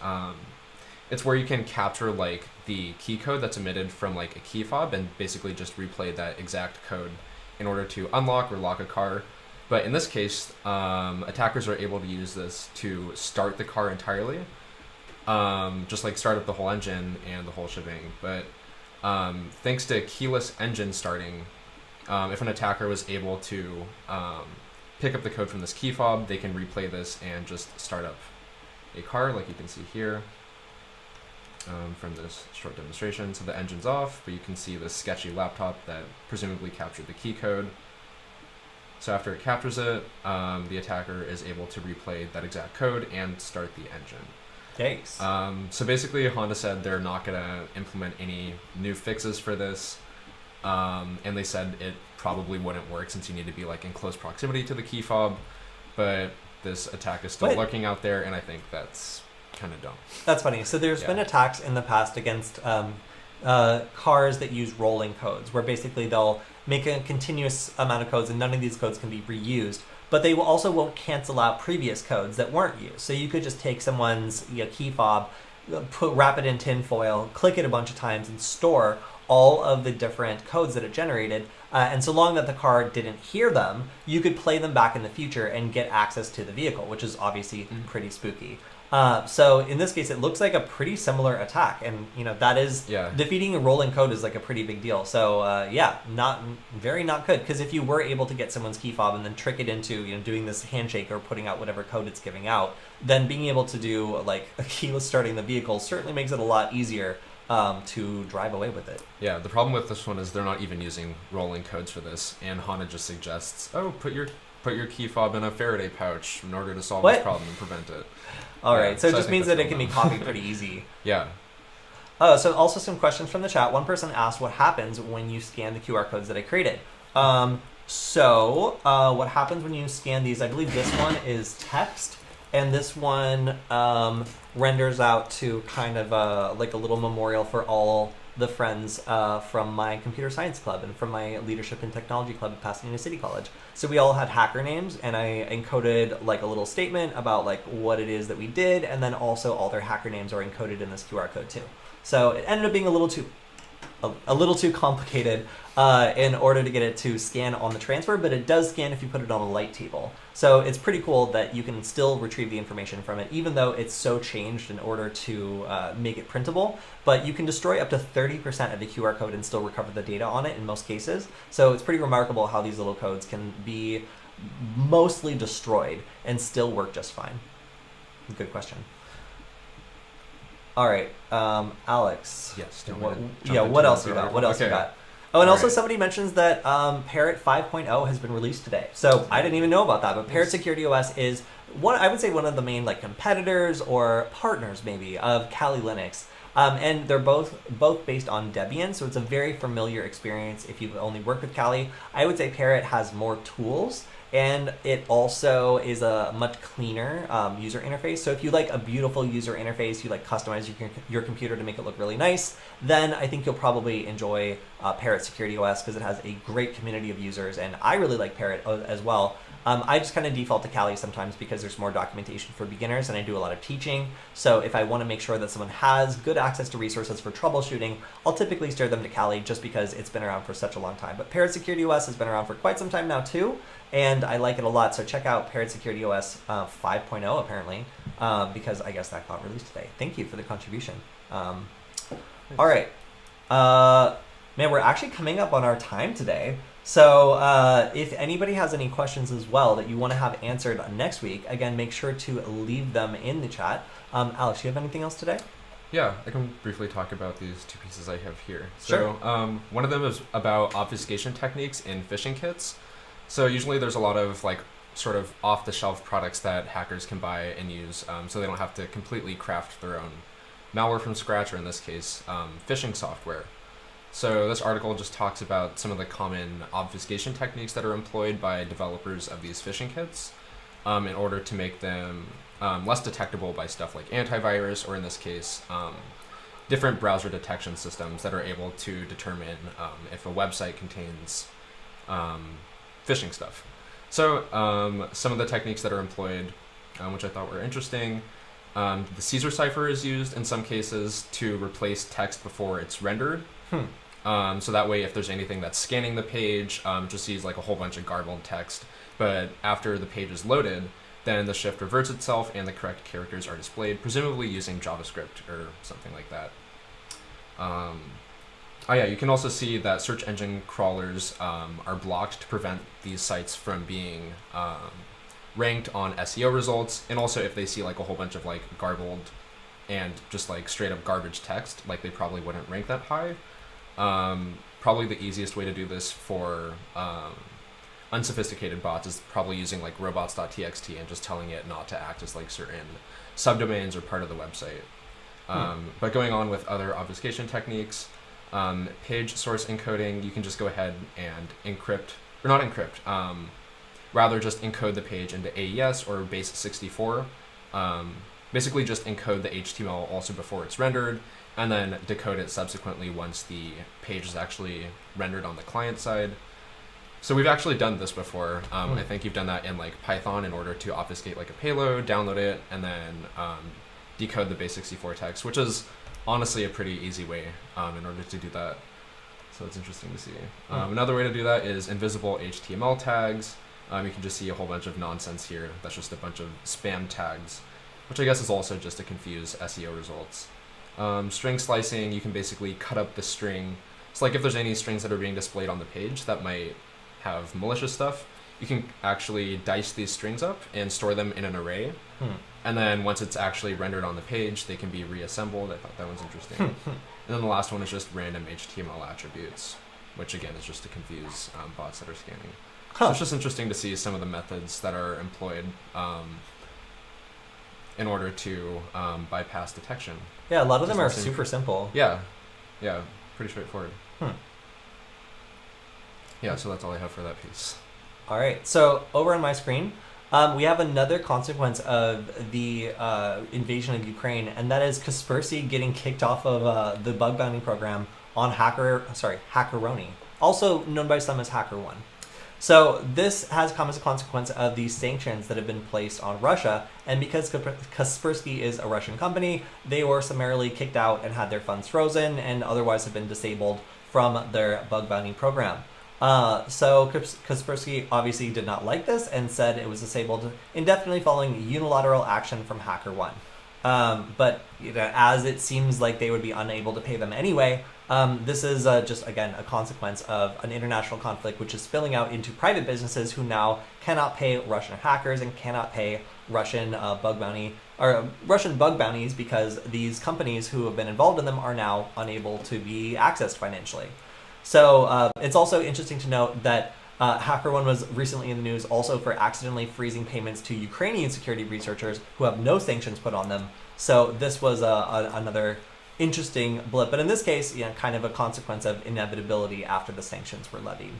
it's where you can capture like the key code that's emitted from like a key fob and basically just replay that exact code in order to unlock or lock a car. But in this case, attackers are able to use this to start the car entirely. Just like start up the whole engine and the whole shebang. But thanks to keyless engine starting, if an attacker was able to pick up the code from this key fob, they can replay this and just start up a car, like you can see here from this short demonstration. So the engine's off, but you can see this sketchy laptop that presumably captured the key code. So after it captures it, the attacker is able to replay that exact code and start the engine. Thanks. So basically, Honda said they're not going to implement any new fixes for this. And they said it probably wouldn't work since you need to be like in close proximity to the key fob. But this attack is still lurking out there, and I think that's kind of dumb. That's funny. So there's been attacks in the past against cars that use rolling codes, where basically they'll make a continuous amount of codes, and none of these codes can be reused. But they will also won't cancel out previous codes that weren't used. So you could just take someone's key fob, wrap it in tin foil, click it a bunch of times, and store all of the different codes that it generated. And so long that the car didn't hear them, you could play them back in the future and get access to the vehicle, which is obviously pretty spooky. So in this case, it looks like a pretty similar attack, and that is defeating a rolling code is like a pretty big deal. So not good, because if you were able to get someone's key fob and then trick it into doing this handshake or putting out whatever code it's giving out, then being able to do like a keyless starting the vehicle certainly makes it a lot easier to drive away with it. Yeah, the problem with this one is they're not even using rolling codes for this, and Honda just suggests, put your key fob in a Faraday pouch in order to solve this problem and prevent it. All right, so it just means that it can be copied pretty easy. Yeah. Oh, so also some questions from the chat. One person asked what happens when you scan the QR codes that I created. What happens when you scan these, I believe this one is text, and this one renders out to kind of like a little memorial for all the friends from my computer science club and from my leadership and technology club at Pasadena City College. So we all had hacker names, and I encoded like a little statement about like what it is that we did, and then also all their hacker names are encoded in this QR code too. So it ended up being a little too complicated in order to get it to scan on the transfer, but it does scan if you put it on a light table. So it's pretty cool that you can still retrieve the information from it, even though it's so changed in order to make it printable. But you can destroy up to 30% of the QR code and still recover the data on it in most cases. So it's pretty remarkable how these little codes can be mostly destroyed and still work just fine. Good question. All right, Alex. Yes. What else you got? What else you got? Oh, and also somebody mentions that Parrot 5.0 has been released today. So I didn't even know about that, but Parrot Security OS is I would say one of the main like competitors or partners maybe of Kali Linux. And they're both based on Debian, so it's a very familiar experience if you've only worked with Kali. I would say Parrot has more tools, and it also is a much cleaner user interface. So if you like a beautiful user interface, you like customize your computer to make it look really nice, then I think you'll probably enjoy Parrot Security OS because it has a great community of users, and I really like Parrot as well. I just kind of default to Kali sometimes because there's more documentation for beginners, and I do a lot of teaching. So if I want to make sure that someone has good access to resources for troubleshooting, I'll typically steer them to Kali just because it's been around for such a long time. But Parrot Security OS has been around for quite some time now too, and I like it a lot. So check out Parrot Security OS 5.0 apparently, because I guess that got released today. Thank you for the contribution. All right. Man, we're actually coming up on our time today. So if anybody has any questions as well that you want to have answered next week, again, make sure to leave them in the chat. Alex, do you have anything else today? Yeah, I can briefly talk about these two pieces I have here. Sure. So one of them is about obfuscation techniques in phishing kits. So usually there's a lot of like sort of off-the-shelf products that hackers can buy and use, so they don't have to completely craft their own malware from scratch, or in this case, phishing software. So this article just talks about some of the common obfuscation techniques that are employed by developers of these phishing kits in order to make them less detectable by stuff like antivirus, or in this case, different browser detection systems that are able to determine if a website contains phishing stuff. So some of the techniques that are employed, which I thought were interesting, the Caesar cipher is used in some cases to replace text before it's rendered. So that way, if there's anything that's scanning the page, just sees like a whole bunch of garbled text, but after the page is loaded, then the shift reverts itself and the correct characters are displayed, presumably using JavaScript or something like that. Oh yeah, you can also see that search engine crawlers are blocked to prevent these sites from being ranked on SEO results, and also if they see like a whole bunch of like garbled and just like straight up garbage text, like they probably wouldn't rank that high. Probably the easiest way to do this for unsophisticated bots is probably using like robots.txt and just telling it not to act as like certain subdomains or part of the website. But going on with other obfuscation techniques, page source encoding, you can just go ahead and encrypt, or not encrypt, rather just encode the page into AES or base 64. Basically just encode the HTML also before it's rendered, and then decode it subsequently once the page is actually rendered on the client side. So we've actually done this before. I think you've done that in like Python in order to obfuscate like a payload, download it, and then decode the base 64 text, which is honestly a pretty easy way in order to do that. So it's interesting to see. Another way to do that is invisible HTML tags. You can just see a whole bunch of nonsense here. That's just a bunch of spam tags, which I guess is also just to confuse SEO results. String slicing, you can basically cut up the string. So like if there's any strings that are being displayed on the page that might have malicious stuff, you can actually dice these strings up and store them in an array. And then once it's actually rendered on the page, they can be reassembled. I thought that was interesting. And then the last one is just random HTML attributes, which again is just to confuse bots that are scanning. So it's just interesting to see some of the methods that are employed in order to bypass detection. Yeah, a lot of them are super simple. Yeah, pretty straightforward. Yeah, so that's all I have for that piece. All right, so over on my screen, we have another consequence of the invasion of Ukraine, and that is Kaspersky getting kicked off of the bug bounty program on HackerOne, also known by some as HackerOne. So this has come as a consequence of the sanctions that have been placed on Russia, and because Kaspersky is a Russian company, they were summarily kicked out and had their funds frozen and otherwise have been disabled from their bug bounty program. So Kaspersky obviously did not like this and said it was disabled indefinitely following unilateral action from HackerOne. But as it seems like they would be unable to pay them anyway, this is just, again, a consequence of an international conflict which is spilling out into private businesses who now cannot pay Russian hackers and cannot pay Russian bug bounties because these companies who have been involved in them are now unable to be accessed financially. So it's also interesting to note that HackerOne was recently in the news also for accidentally freezing payments to Ukrainian security researchers who have no sanctions put on them. So this was another interesting blip, but in this case, kind of a consequence of inevitability after the sanctions were levied.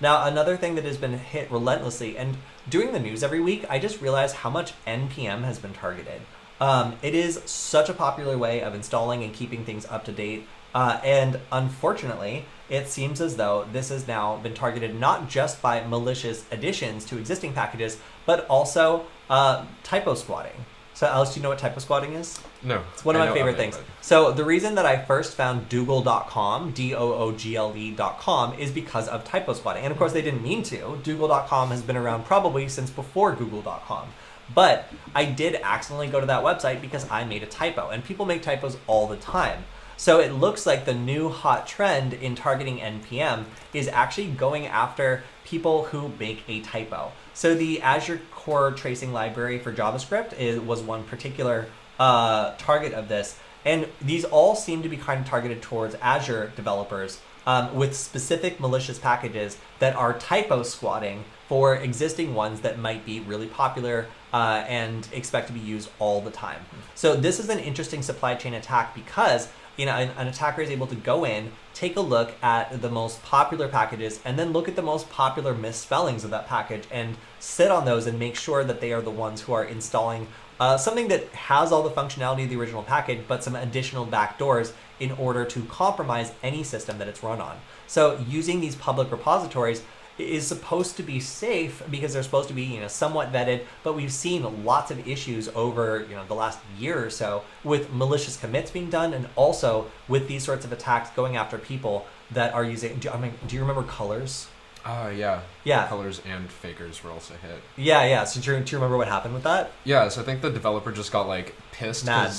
Now, another thing that has been hit relentlessly, and doing the news every week, I just realized how much NPM has been targeted. It is such a popular way of installing and keeping things up to date. And unfortunately, it seems as though this has now been targeted not just by malicious additions to existing packages, but also typo squatting. So Alex, do you know what typo squatting is? No. It's one of my favorite things. So the reason that I first found Doogle.com, Doogle.com, is because of typo squatting. And of course, they didn't mean to. Doogle.com has been around probably since before Google.com. But I did accidentally go to that website because I made a typo. And people make typos all the time. So it looks like the new hot trend in targeting NPM is actually going after people who make a typo. So the Azure Core Tracing Library for JavaScript was one particular target of this. And these all seem to be kind of targeted towards Azure developers with specific malicious packages that are typo squatting for existing ones that might be really popular and expect to be used all the time. So this is an interesting supply chain attack because an attacker is able to go in, take a look at the most popular packages, and then look at the most popular misspellings of that package and sit on those and make sure that they are the ones who are installing something that has all the functionality of the original package, but some additional backdoors in order to compromise any system that it's run on. So using these public repositories is supposed to be safe because they're supposed to be somewhat vetted, but we've seen lots of issues over the last year or so with malicious commits being done, and also with these sorts of attacks going after people that are using. Do you remember Colors? Yeah. Colors and Fakers were also hit. Yeah. So do you remember what happened with that? Yeah. So I think the developer just got pissed. Mad.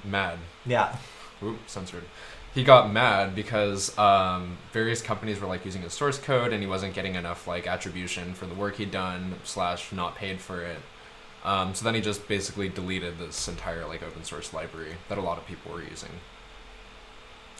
Mad. Yeah. Ooh, censored. he got mad because various companies were like using his source code, and he wasn't getting enough like attribution for the work he'd done / not paid for it. So then he just basically deleted this entire like open source library that a lot of people were using.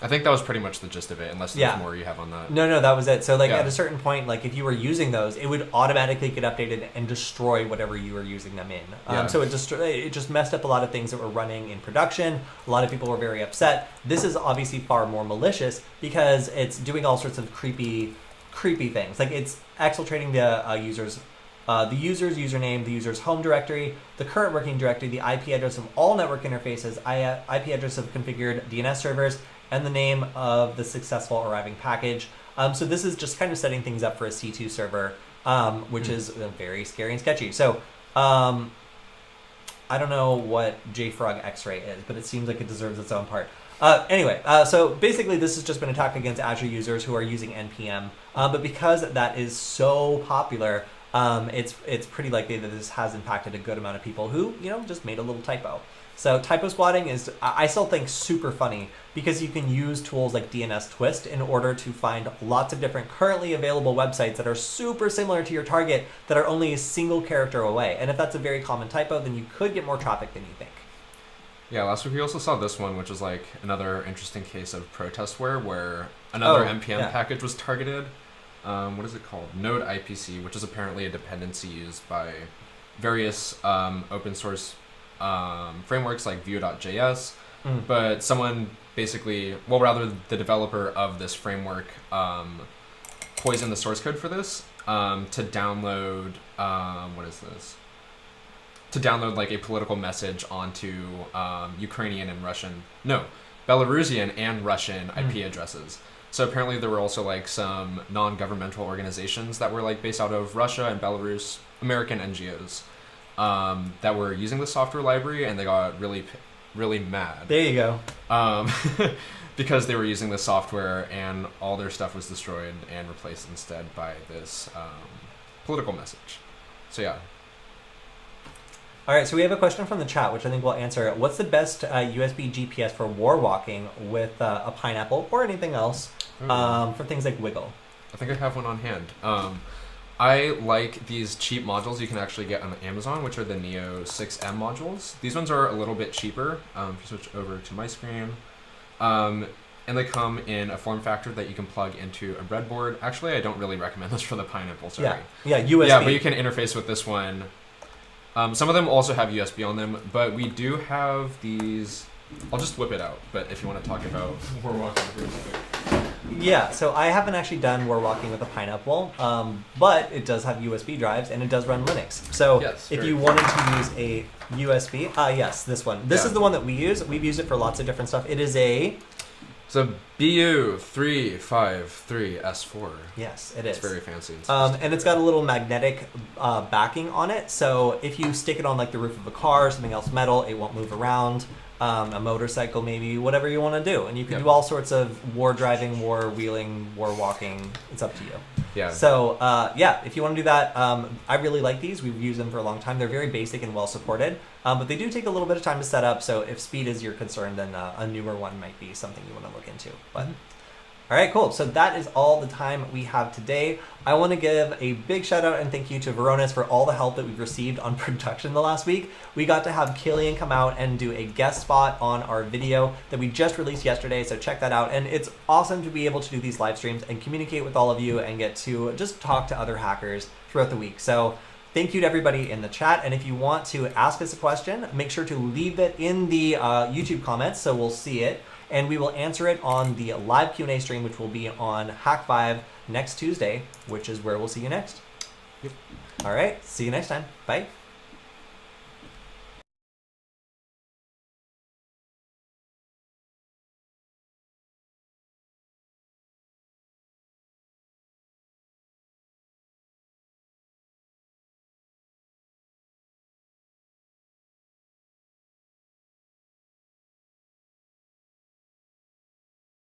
I think that was pretty much the gist of it, unless there's more you have on that. No, that was it. So like at a certain point, like if you were using those, it would automatically get updated and destroy whatever you were using them in. So it just messed up a lot of things that were running in production. A lot of people were very upset. This is obviously far more malicious because it's doing all sorts of creepy things. Like it's exfiltrating the user's username, the user's home directory, the current working directory, the IP address of all network interfaces, IP address of configured DNS servers, and the name of the successful arriving package. So this is just kind of setting things up for a C2 server, which is very scary and sketchy. So I don't know what JFrog X-Ray is, but it seems like it deserves its own part. Anyway, so basically this has just been an attack against Azure users who are using NPM. But because that is so popular, it's pretty likely that this has impacted a good amount of people who, just made a little typo. So typo squatting is, I still think, super funny because you can use tools like DNS Twist in order to find lots of different currently available websites that are super similar to your target that are only a single character away. And if that's a very common typo, then you could get more traffic than you think. Yeah, last week we also saw this one, which is like another interesting case of protestware where another NPM package was targeted. What is it called? Node IPC, which is apparently a dependency used by various open source frameworks like Vue.js, but someone basically, the developer of this framework poisoned the source code for this to download, to download like a political message onto Belarusian and Russian IP addresses. So apparently there were also like some non-governmental organizations that were like based out of Russia and Belarus, American NGOs, that were using the software library, and they got really, really mad. There you go. Because they were using the software and all their stuff was destroyed and replaced instead by this political message. So yeah. All right, so we have a question from the chat, which I think we'll answer. What's the best USB GPS for war walking with a pineapple or anything else for things like Wiggle? I think I have one on hand. I like these cheap modules you can actually get on Amazon, which are the Neo 6M modules. These ones are a little bit cheaper. If you switch over to my screen. And they come in a form factor that you can plug into a breadboard. Actually, I don't really recommend this for the pineapple, sorry. Yeah, USB. Yeah, but you can interface with this one. Some of them also have USB on them, but we do have these. I'll just whip it out, but if you want to talk about war walking for a second. Yeah, so I haven't actually done war walking with a pineapple, but it does have USB drives and it does run Linux. So if you wanted to use a USB, yes, this one. This is the one that we use. We've used it for lots of different stuff. It is a... It's a BU353S4. Yes, it is. It's very fancy. And it's got a little magnetic backing on it. So if you stick it on like the roof of a car or something else metal, it won't move around. A motorcycle, maybe, whatever you want to do. And you can do all sorts of war driving, war wheeling, war walking. It's up to you. Yeah. So, if you want to do that, I really like these. We've used them for a long time. They're very basic and well supported, but they do take a little bit of time to set up. So if speed is your concern, then a newer one might be something you want to look into. But all right, cool. So that is all the time we have today. I want to give a big shout out and thank you to Veronis for all the help that we've received on production the last week. We got to have Killian come out and do a guest spot on our video that we just released yesterday, so check that out. And it's awesome to be able to do these live streams and communicate with all of you and get to just talk to other hackers throughout the week. So thank you to everybody in the chat. And if you want to ask us a question, make sure to leave it in the YouTube comments so we'll see it. And we will answer it on the live Q&A stream, which will be on Hack 5 next Tuesday, which is where we'll see you next. All right, see you next time. Bye.